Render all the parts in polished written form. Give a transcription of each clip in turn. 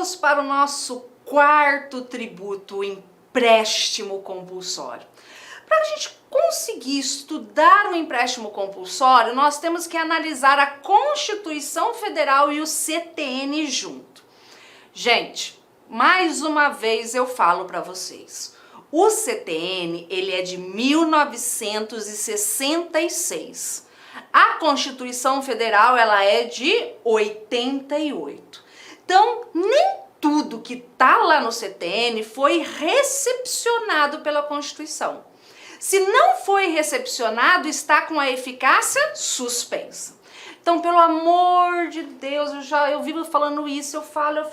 vamos para o nosso quarto tributo, o empréstimo compulsório. Para a gente conseguir estudar o empréstimo compulsório, nós temos que analisar a Constituição Federal e o CTN junto. Gente, mais uma vez eu falo para vocês, o CTN ele é de 1966. A Constituição Federal ela é de 88. Então, nem tudo que está lá no CTN foi recepcionado pela Constituição. Se não foi recepcionado, está com a eficácia suspensa. Então, pelo amor de Deus, eu vivo falando isso, eu falo.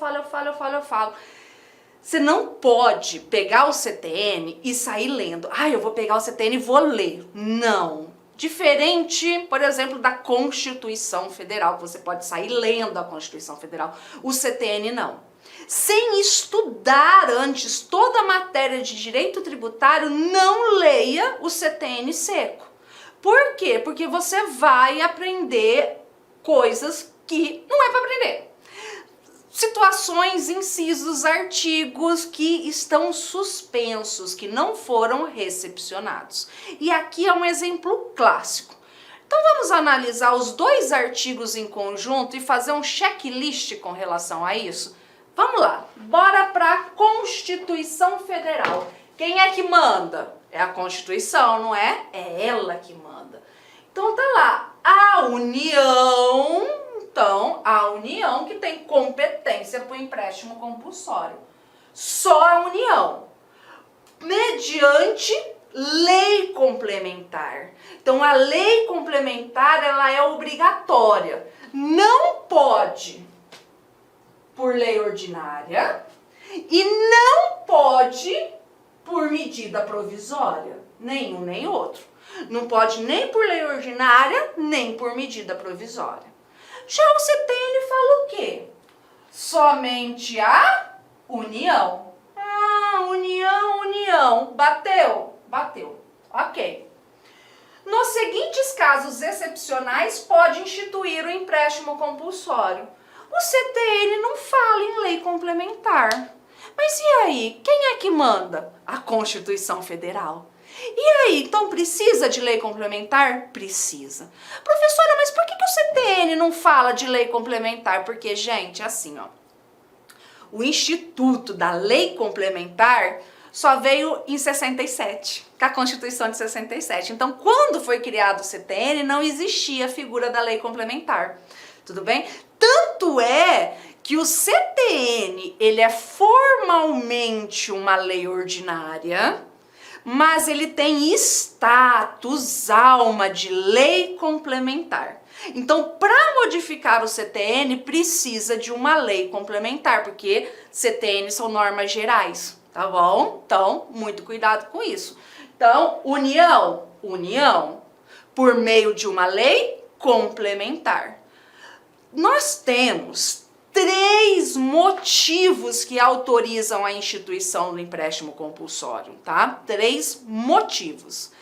Você não pode pegar o CTN e sair lendo. Eu vou pegar o CTN e vou ler. Não. Diferente, por exemplo, da Constituição Federal, que você pode sair lendo a Constituição Federal. O CTN não. Sem estudar antes toda a matéria de direito tributário, não leia o CTN seco. Por quê? Porque você vai aprender coisas que não é para aprender. Situações, incisos, artigos que estão suspensos, que não foram recepcionados. E aqui é um exemplo clássico. Então vamos analisar os dois artigos em conjunto e fazer um checklist com relação a isso? Vamos lá, bora para a Constituição Federal. Quem é que manda? É a Constituição, não é? É ela que manda. Então tá lá, a União... Então, a União que tem competência para o empréstimo compulsório. Só a União. Mediante lei complementar. Então, a lei complementar, ela é obrigatória. Não pode por lei ordinária e não pode por medida provisória. Nenhum nem outro. Não pode nem por lei ordinária, nem por medida provisória. Já o CTN fala o quê? Somente a União. União. Bateu? Bateu. Ok. Nos seguintes casos excepcionais, pode instituir o empréstimo compulsório. O CTN não fala em lei complementar. Mas e aí? Quem é que manda? A Constituição Federal. E aí, então precisa de lei complementar? Precisa. Professora, mas por que o CTN não fala de lei complementar? Porque, gente, assim, ó, o Instituto da Lei Complementar só veio em 67, com a Constituição de 67. Então, quando foi criado o CTN, não existia a figura da lei complementar. Tudo bem? Tanto é que o CTN, ele é formalmente uma lei ordinária, mas ele tem status, alma de lei complementar. Então, para modificar o CTN, precisa de uma lei complementar, porque CTN são normas gerais, tá bom? Então, muito cuidado com isso. Então, União, por meio de uma lei complementar. Nós temos 3 motivos que autorizam a instituição do empréstimo compulsório, tá? 3 motivos.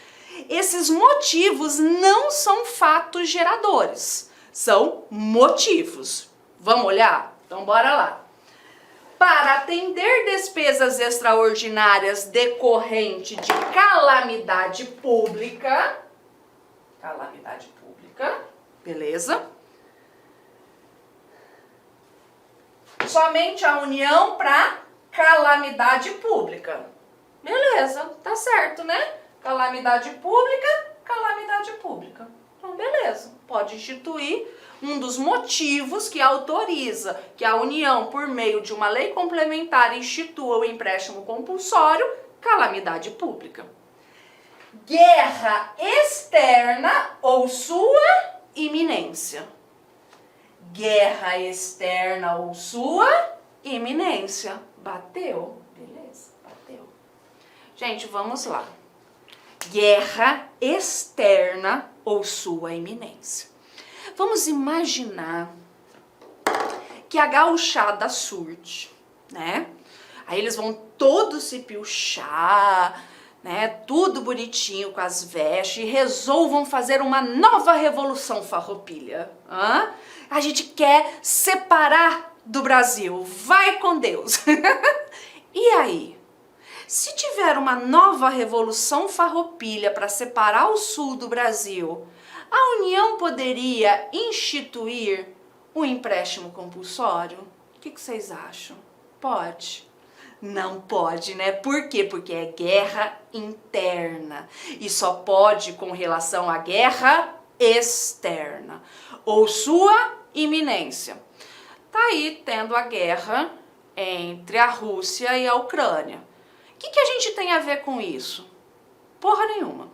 Esses motivos não são fatos geradores, são motivos. Vamos olhar? Então, bora lá. Para atender despesas extraordinárias decorrente de calamidade pública, beleza? Somente a União para calamidade pública. Beleza, tá certo, né? Calamidade pública. Então, beleza. Pode instituir um dos motivos que autoriza que a União, por meio de uma lei complementar, institua o empréstimo compulsório, calamidade pública. Guerra externa ou sua iminência. Guerra externa ou sua iminência. Bateu? Beleza, bateu. Gente, vamos lá. Guerra externa ou sua iminência. Vamos imaginar que a gauchada surge, né? Aí eles vão todos se pilchar, né? Tudo bonitinho com as vestes e resolvam fazer uma nova revolução farroupilha. A gente quer separar do Brasil. Vai com Deus. E aí? Se tiver uma nova revolução farroupilha para separar o sul do Brasil, a União poderia instituir um empréstimo compulsório? O que vocês acham? Pode? Não pode, né? Por quê? Porque é guerra interna e só pode com relação à guerra externa ou sua iminência. Tá aí tendo a guerra entre a Rússia e a Ucrânia. O que a gente tem a ver com isso? Porra nenhuma.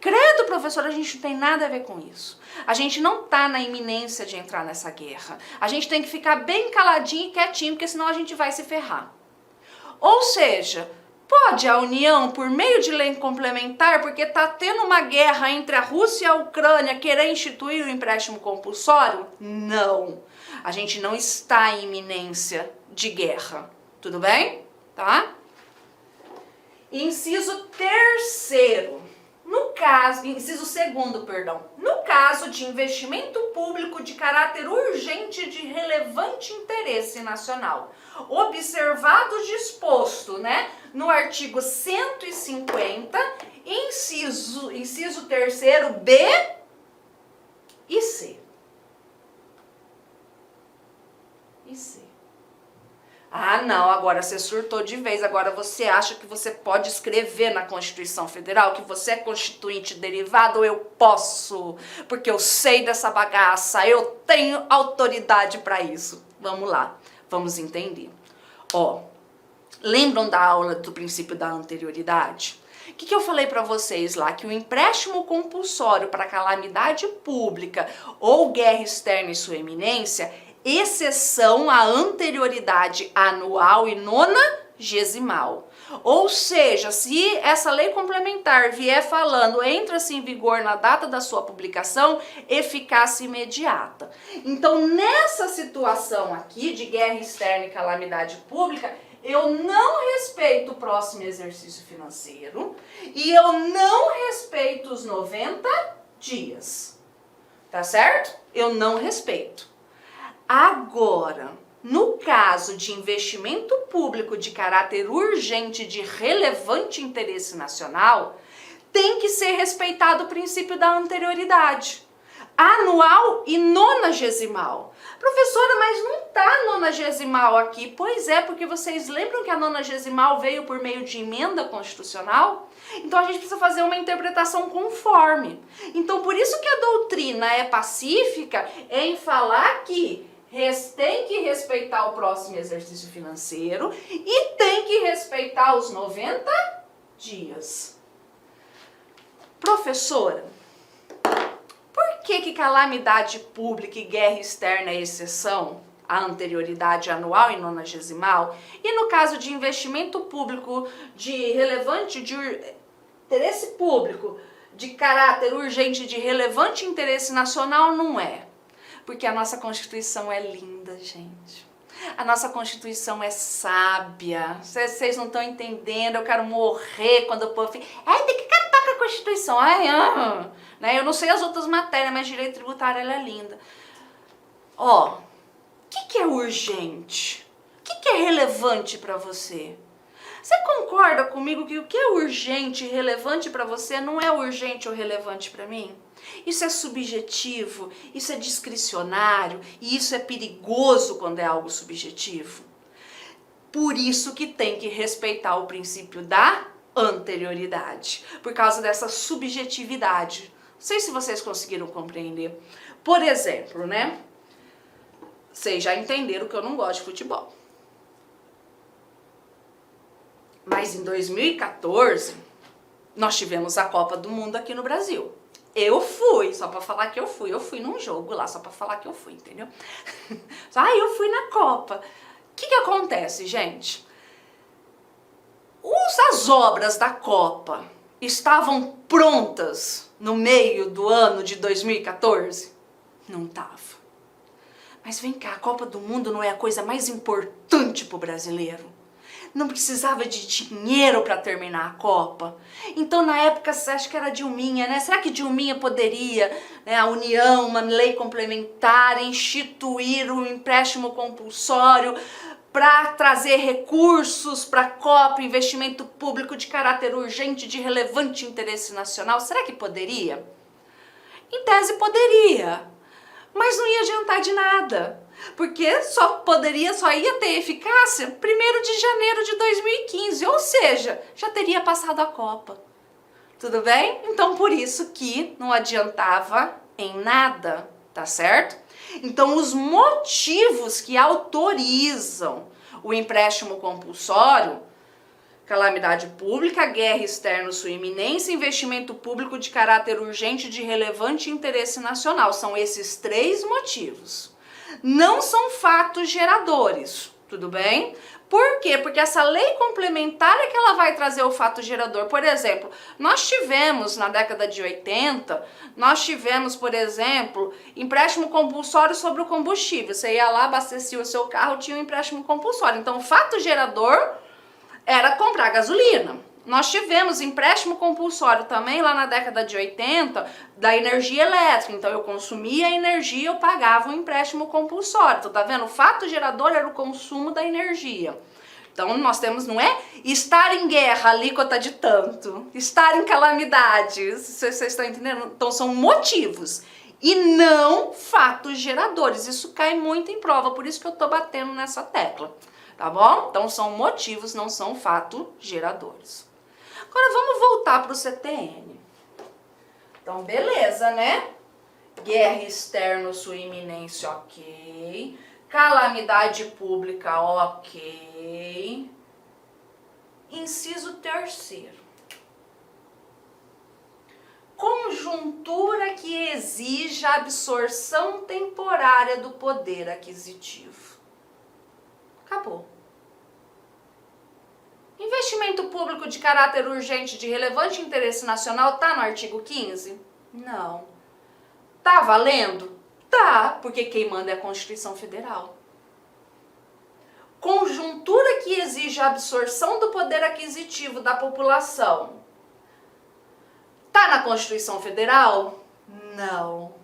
Credo, professor, a gente não tem nada a ver com isso. A gente não tá na iminência de entrar nessa guerra. A gente tem que ficar bem caladinho e quietinho, porque senão a gente vai se ferrar. Ou seja, pode a União, por meio de lei complementar, porque tá tendo uma guerra entre a Rússia e a Ucrânia, querer instituir o empréstimo compulsório? Não. A gente não está em iminência de guerra. Tudo bem? Tá? Inciso segundo, no caso de investimento público de caráter urgente de relevante interesse nacional, observado o disposto, né, no artigo 150, inciso 3º, B e C. Ah, não, agora você surtou de vez, agora você acha que você pode escrever na Constituição Federal que você é constituinte derivado? Eu posso, porque eu sei dessa bagaça, eu tenho autoridade para isso. Vamos lá, vamos entender. Ó, lembram da aula do princípio da anterioridade? O que eu falei para vocês lá? Que o empréstimo compulsório para calamidade pública ou guerra externa e sua eminência, exceção à anterioridade anual e nonagesimal. Ou seja, se essa lei complementar vier falando, entra-se em vigor na data da sua publicação, eficácia imediata. Então, nessa situação aqui de guerra externa e calamidade pública, eu não respeito o próximo exercício financeiro e eu não respeito os 90 dias. Tá certo? Eu não respeito. Agora, no caso de investimento público de caráter urgente de relevante interesse nacional, tem que ser respeitado o princípio da anterioridade, anual e nonagesimal. Professora, mas não tá nonagesimal aqui. Pois é, porque vocês lembram que a nonagesimal veio por meio de emenda constitucional? Então a gente precisa fazer uma interpretação conforme. Então por isso que a doutrina é pacífica em falar que tem que respeitar o próximo exercício financeiro e tem que respeitar os 90 dias. Professora, por que calamidade pública e guerra externa é exceção à anterioridade anual e nonagesimal? E no caso de investimento público de interesse público de caráter urgente de relevante interesse nacional não é? Porque a nossa Constituição é linda, gente. A nossa Constituição é sábia. Vocês não estão entendendo, eu quero morrer quando o povo fica... tem que acabar com a Constituição. Né? Eu não sei as outras matérias, mas direito tributário ela é linda. Ó, o que é urgente? O que é relevante para você? Você concorda comigo que o que é urgente e relevante para você não é urgente ou relevante para mim? Isso é subjetivo, isso é discricionário e isso é perigoso quando é algo subjetivo. Por isso que tem que respeitar o princípio da anterioridade, por causa dessa subjetividade. Não sei se vocês conseguiram compreender. Por exemplo, né? Vocês já entenderam que eu não gosto de futebol. Mas em 2014, nós tivemos a Copa do Mundo aqui no Brasil. Eu fui, só pra falar que eu fui num jogo lá, só pra falar que eu fui, entendeu? Eu fui na Copa. O que acontece, gente? As obras da Copa estavam prontas no meio do ano de 2014? Não tava. Mas vem cá, a Copa do Mundo não é a coisa mais importante pro brasileiro? não precisava de dinheiro para terminar a Copa. Então, na época, acho que era Dilminha, né? Será que Dilminha poderia, né, a União, uma lei complementar, instituir um empréstimo compulsório para trazer recursos para a Copa, investimento público de caráter urgente, de relevante interesse nacional? Será que poderia? Em tese poderia, mas não ia adiantar de nada, porque só ia ter eficácia 1º de janeiro de 2015, ou seja, já teria passado a Copa. Tudo bem? Então por isso que não adiantava em nada, tá certo? Então os motivos que autorizam o empréstimo compulsório: calamidade pública, guerra externa, sua iminência, investimento público de caráter urgente de relevante interesse nacional. São esses 3 motivos. Não são fatos geradores, tudo bem? Por quê? Porque essa lei complementar é que ela vai trazer o fato gerador. Por exemplo, nós tivemos na década de 80, por exemplo, empréstimo compulsório sobre o combustível. Você ia lá, abastecia o seu carro, tinha um empréstimo compulsório. Então, o fato gerador era comprar gasolina. Nós tivemos empréstimo compulsório também lá na década de 80 da energia elétrica. Então eu consumia energia, eu pagava um empréstimo compulsório. Então tá vendo? O fato gerador era o consumo da energia. Então nós temos, não é estar em guerra, alíquota de tanto, estar em calamidade. Vocês estão entendendo? Então são motivos e não fatos geradores. Isso cai muito em prova, por isso que eu tô batendo nessa tecla. Tá bom? Então são motivos, não são fatos geradores. Agora vamos voltar para o CTN. Então beleza, né? Guerra externa, sua iminência, ok. Calamidade pública, ok. Inciso 3º. Conjuntura que exija a absorção temporária do poder aquisitivo. Acabou. Investimento público de caráter urgente de relevante interesse nacional tá no artigo 15? Não. Tá valendo? Tá, porque quem manda é a Constituição Federal. Conjuntura que exige a absorção do poder aquisitivo da população. Tá na Constituição Federal? Não.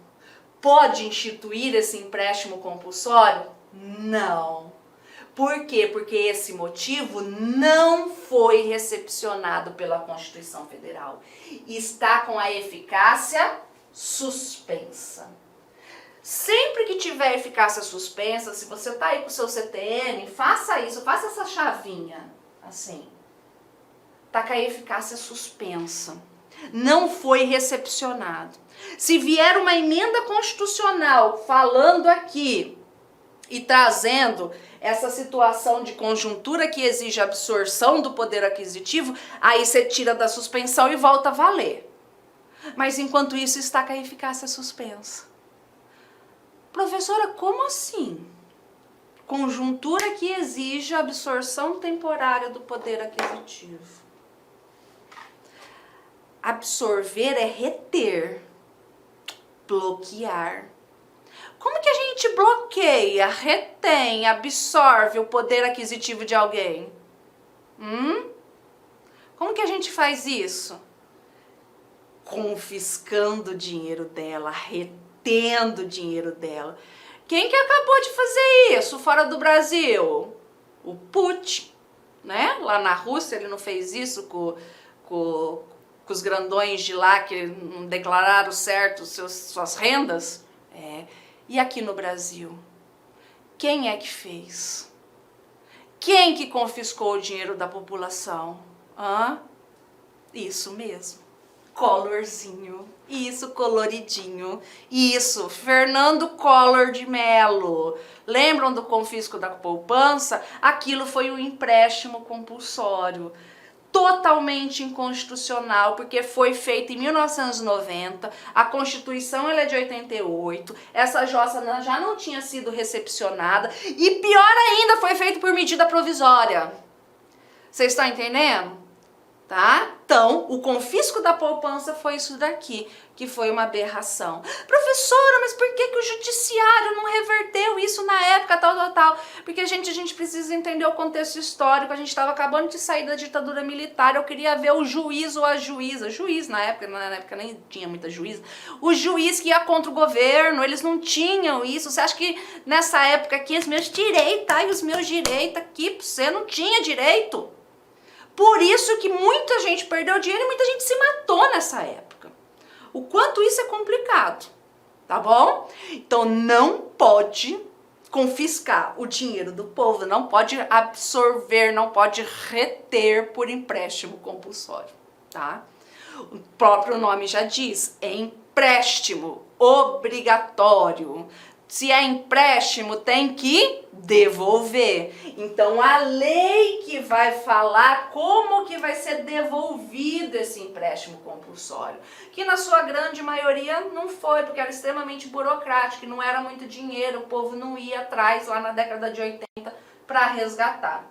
Pode instituir esse empréstimo compulsório? Não. Por quê? Porque esse motivo não foi recepcionado pela Constituição Federal. Está com a eficácia suspensa. Sempre que tiver eficácia suspensa, se você está aí com o seu CTN, faça isso, faça essa chavinha, assim. Está com a eficácia suspensa. Não foi recepcionado. Se vier uma emenda constitucional falando aqui e trazendo essa situação de conjuntura que exige absorção do poder aquisitivo, aí você tira da suspensão e volta a valer. Mas enquanto isso está com a eficácia suspensa. Professora, como assim? Conjuntura que exige a absorção temporária do poder aquisitivo. Absorver é reter, bloquear. Como que a gente bloqueia, retém, absorve o poder aquisitivo de alguém? Como que a gente faz isso? Confiscando o dinheiro dela, retendo o dinheiro dela. Quem que acabou de fazer isso fora do Brasil? O Putin, né? Lá na Rússia ele não fez isso com os grandões de lá que não declararam certo suas rendas? E aqui no Brasil? Quem é que fez? Quem que confiscou o dinheiro da população? Isso mesmo. Collorzinho. Isso, coloridinho. Isso, Fernando Collor de Mello. Lembram do confisco da poupança? Aquilo foi um empréstimo compulsório. Totalmente inconstitucional, porque foi feito em 1990, a Constituição ela é de 88, essa jossa já não tinha sido recepcionada e pior ainda, foi feito por medida provisória. Vocês estão entendendo? tá? Então, o confisco da poupança foi isso daqui, que foi uma aberração. Professora, mas por que o judiciário não reverteu isso na época, tal? Porque, gente, a gente precisa entender o contexto histórico, a gente estava acabando de sair da ditadura militar, eu queria ver o juiz ou a juíza, juiz na época nem tinha muita juíza, o juiz que ia contra o governo, eles não tinham isso. Você acha que nessa época aqui, os meus direitos, e os meus direitos aqui, você não tinha direito? Por isso que muita gente perdeu dinheiro e muita gente se matou nessa época. O quanto isso é complicado, tá bom? Então não pode confiscar o dinheiro do povo, não pode absorver, não pode reter por empréstimo compulsório, tá? O próprio nome já diz, é empréstimo obrigatório. Se é empréstimo, tem que devolver. Então, a lei que vai falar como que vai ser devolvido esse empréstimo compulsório. Que na sua grande maioria não foi, porque era extremamente burocrático, não era muito dinheiro, o povo não ia atrás lá na década de 80 para resgatar.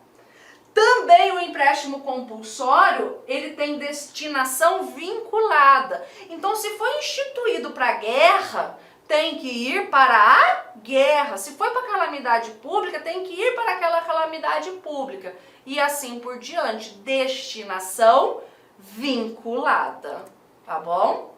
Também o empréstimo compulsório, ele tem destinação vinculada. Então, se foi instituído para guerra, tem que ir para a guerra. Se foi para calamidade pública, tem que ir para aquela calamidade pública. E assim por diante. Destinação vinculada. Tá bom?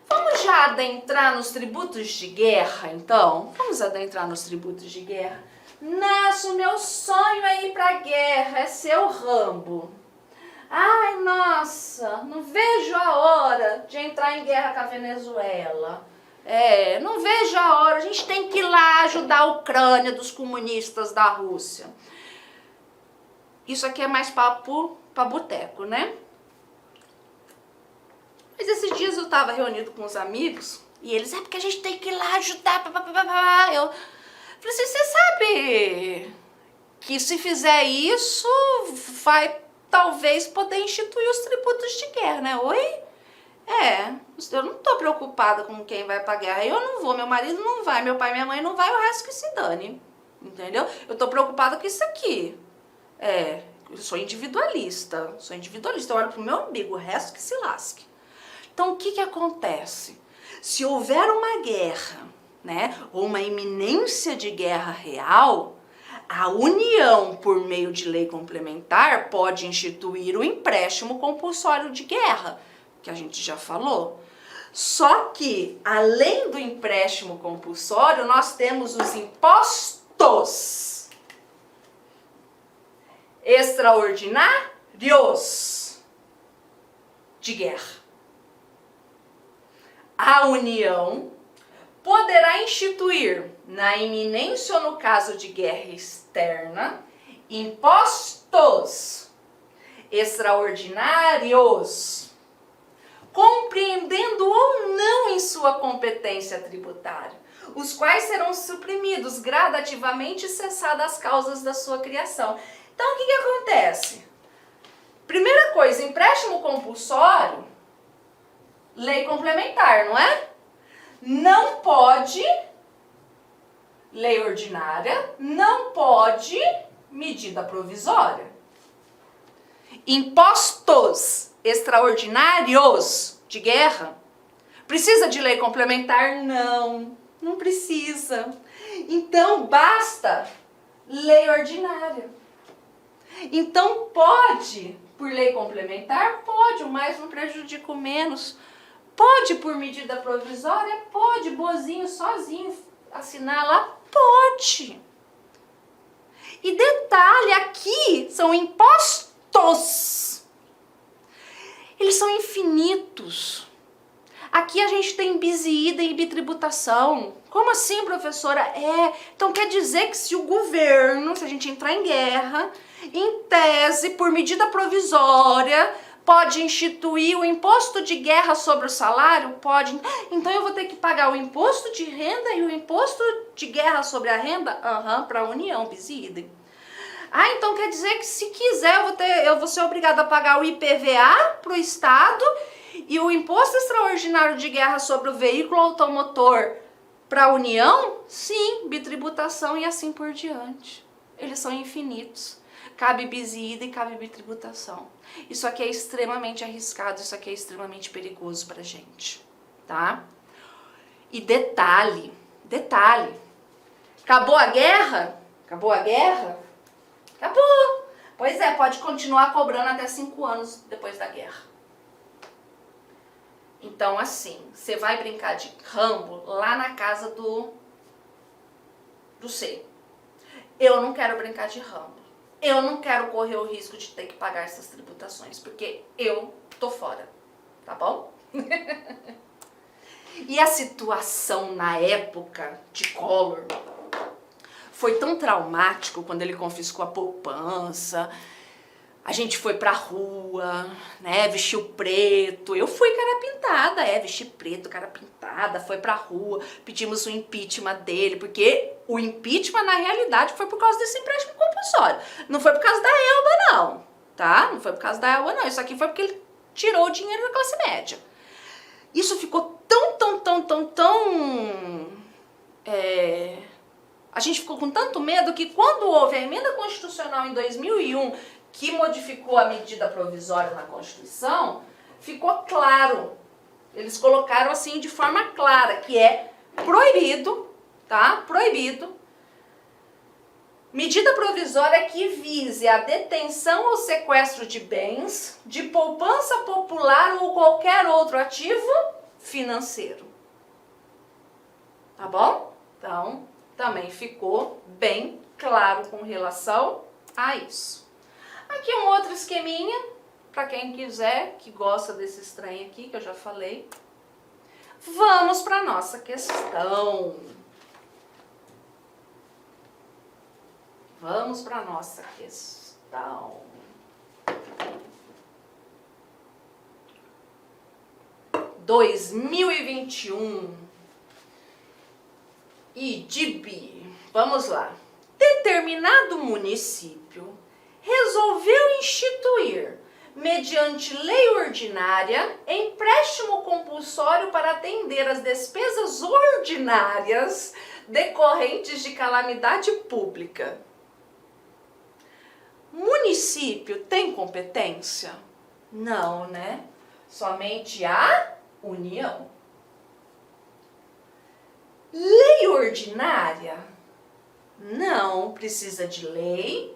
Vamos já adentrar nos tributos de guerra, então? Vamos adentrar nos tributos de guerra? Nossa, o meu sonho é ir para a guerra, é ser o Rambo. Ai, nossa, não vejo a hora de entrar em guerra com a Venezuela. Não vejo a hora, a gente tem que ir lá ajudar a Ucrânia dos comunistas da Rússia. Isso aqui é mais papo pra boteco, né? Mas esses dias eu tava reunido com os amigos e eles, porque a gente tem que ir lá ajudar, Eu falei assim, você sabe que se fizer isso, vai talvez poder instituir os tributos de guerra, né? Oi? Eu não tô preocupada com quem vai pra guerra. Eu não vou, meu marido não vai, meu pai e minha mãe não vai, o resto que se dane. Entendeu? Eu tô preocupada com isso aqui. Eu sou individualista. Eu olho pro meu umbigo, o resto que se lasque. Então, o que acontece? Se houver uma guerra, né, ou uma iminência de guerra real, a União, por meio de lei complementar, pode instituir o empréstimo compulsório de guerra, que a gente já falou. Só que, além do empréstimo compulsório, nós temos os impostos extraordinários de guerra. A União poderá instituir, na iminência ou no caso de guerra externa, impostos extraordinários, compreendendo ou não em sua competência tributária, os quais serão suprimidos gradativamente e cessadas as causas da sua criação. Então, o que acontece? Primeira coisa, empréstimo compulsório, lei complementar, não é? Não pode, lei ordinária, não pode medida provisória. Impostos extraordinários de guerra. Precisa de lei complementar? Não, não precisa. Então, basta lei ordinária. Então, pode, por lei complementar? Pode, o mais não prejudica o menos. Pode, por medida provisória? Pode, bozinho, sozinho, assinar lá? Pode. E detalhe, aqui são impostos. Eles são infinitos. Aqui a gente tem bis e ida e bitributação. Como assim, professora? Então quer dizer que se o governo, se a gente entrar em guerra, em tese, por medida provisória, pode instituir o imposto de guerra sobre o salário? Pode. Então eu vou ter que pagar o imposto de renda e o imposto de guerra sobre a renda? Para a União, bis e idem. Então quer dizer que se quiser eu vou ser obrigada a pagar o IPVA para o Estado e o imposto extraordinário de guerra sobre o veículo automotor para a União? Sim, bitributação e assim por diante. Eles são infinitos. cabe bis in idem e cabe bitributação. Isso aqui é extremamente arriscado, isso aqui é extremamente perigoso pra gente, tá? E detalhe, acabou a guerra? Acabou a guerra? Acabou! Pois é, pode continuar cobrando até 5 anos depois da guerra. Então, assim, você vai brincar de Rambo lá na casa do C. Eu não quero brincar de Rambo. Eu não quero correr o risco de ter que pagar essas tributações, porque eu tô fora, tá bom? E a situação na época de Collor foi tão traumático quando ele confiscou a poupança. A gente foi pra rua, né, vestiu preto. Eu fui cara pintada, vesti preto, cara pintada, foi pra rua, pedimos o impeachment dele, porque o impeachment na realidade foi por causa desse empréstimo compulsório. Não foi por causa da Elba não, tá? Não foi por causa da Elba não, isso aqui foi porque ele tirou o dinheiro da classe média. Isso ficou a gente ficou com tanto medo que quando houve a emenda constitucional em 2001, que modificou a medida provisória na Constituição, ficou claro, eles colocaram assim de forma clara, que é proibido, tá? Proibido, medida provisória que vise a detenção ou sequestro de bens, de poupança popular ou qualquer outro ativo financeiro. Tá bom? Então, também ficou bem claro com relação a isso. Aqui um outro esqueminha, para quem quiser, que gosta desse trem aqui, que eu já falei. Vamos para nossa questão. Vamos para nossa questão. (2021) IDIB. Vamos lá. Determinado município resolveu instituir, mediante lei ordinária, empréstimo compulsório para atender as despesas ordinárias decorrentes de calamidade pública. Município tem competência? Não, né? Somente a União. Lei ordinária? Não, precisa de lei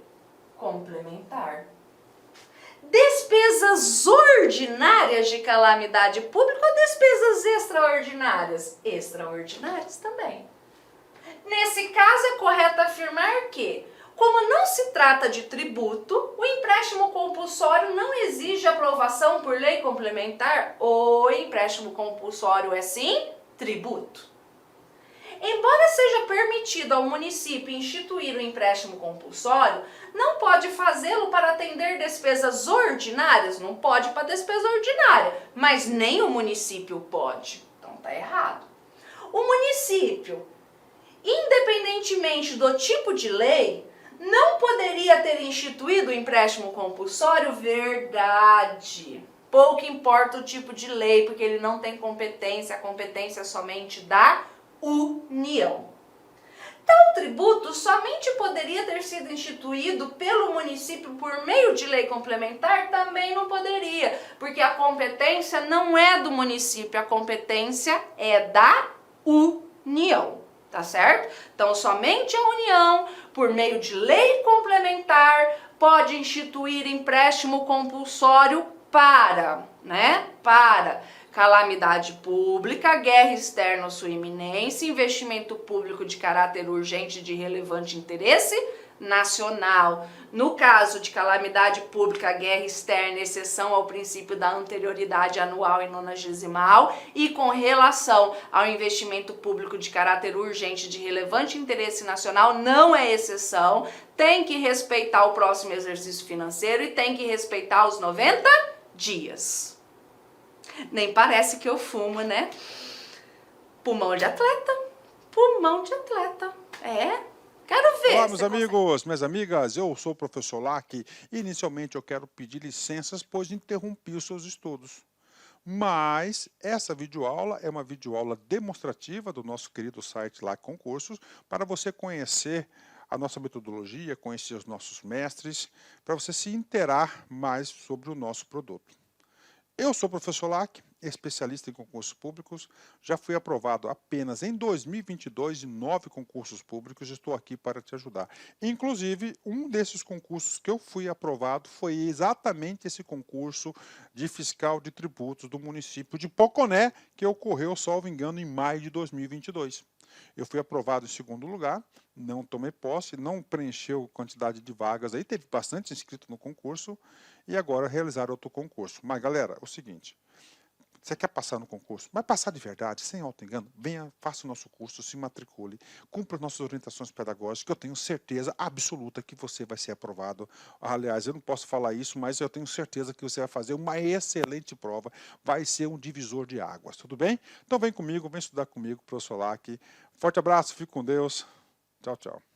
complementar. Despesas ordinárias de calamidade pública ou despesas extraordinárias? Extraordinárias também. Nesse caso, é correto afirmar que, como não se trata de tributo, o empréstimo compulsório não exige aprovação por lei complementar. O empréstimo compulsório é sim tributo. Embora seja permitido ao município instituir o empréstimo compulsório, não pode fazê-lo para atender despesas ordinárias, não pode para despesa ordinária, mas nem o município pode. Então tá errado. O município, independentemente do tipo de lei, não poderia ter instituído o empréstimo compulsório? Verdade. Pouco importa o tipo de lei, porque ele não tem competência, a competência é somente da União. Tal tributo somente poderia ter sido instituído pelo município por meio de lei complementar? Também não poderia, porque a competência não é do município, a competência é da União, tá certo? Então, somente a União, por meio de lei complementar, pode instituir empréstimo compulsório para calamidade pública, guerra externa ou sua iminência, investimento público de caráter urgente de relevante interesse nacional. No caso de calamidade pública, guerra externa, exceção ao princípio da anterioridade anual e nonagesimal, e com relação ao investimento público de caráter urgente de relevante interesse nacional, não é exceção, tem que respeitar o próximo exercício financeiro e tem que respeitar os 90 dias. Nem parece que eu fumo, né? Pulmão de atleta. Pulmão de atleta. Quero ver. Olá, meus amigos, minhas amigas, eu sou o professor Lac e inicialmente eu quero pedir licenças, pois interrompi os seus estudos. Mas essa videoaula é uma videoaula demonstrativa do nosso querido site Lac Concursos, para você conhecer a nossa metodologia, conhecer os nossos mestres, para você se inteirar mais sobre o nosso produto. Eu sou o professor Lac, especialista em concursos públicos, já fui aprovado apenas em 2022 em 9 concursos públicos, estou aqui para te ajudar. Inclusive, um desses concursos que eu fui aprovado foi exatamente esse concurso de fiscal de tributos do município de Poconé, que ocorreu, salvo engano, em maio de 2022. Eu fui aprovado em segundo lugar, não tomei posse, não preencheu quantidade de vagas, aí teve bastante inscrito no concurso, e agora realizar outro concurso. Mas, galera, é o seguinte, você quer passar no concurso, mas passar de verdade, sem auto-engano, venha, faça o nosso curso, se matricule, cumpra as nossas orientações pedagógicas, que eu tenho certeza absoluta que você vai ser aprovado. Aliás, eu não posso falar isso, mas eu tenho certeza que você vai fazer uma excelente prova, vai ser um divisor de águas, tudo bem? Então vem comigo, vem estudar comigo, professor Lac. Forte abraço, fique com Deus. Tchau, tchau.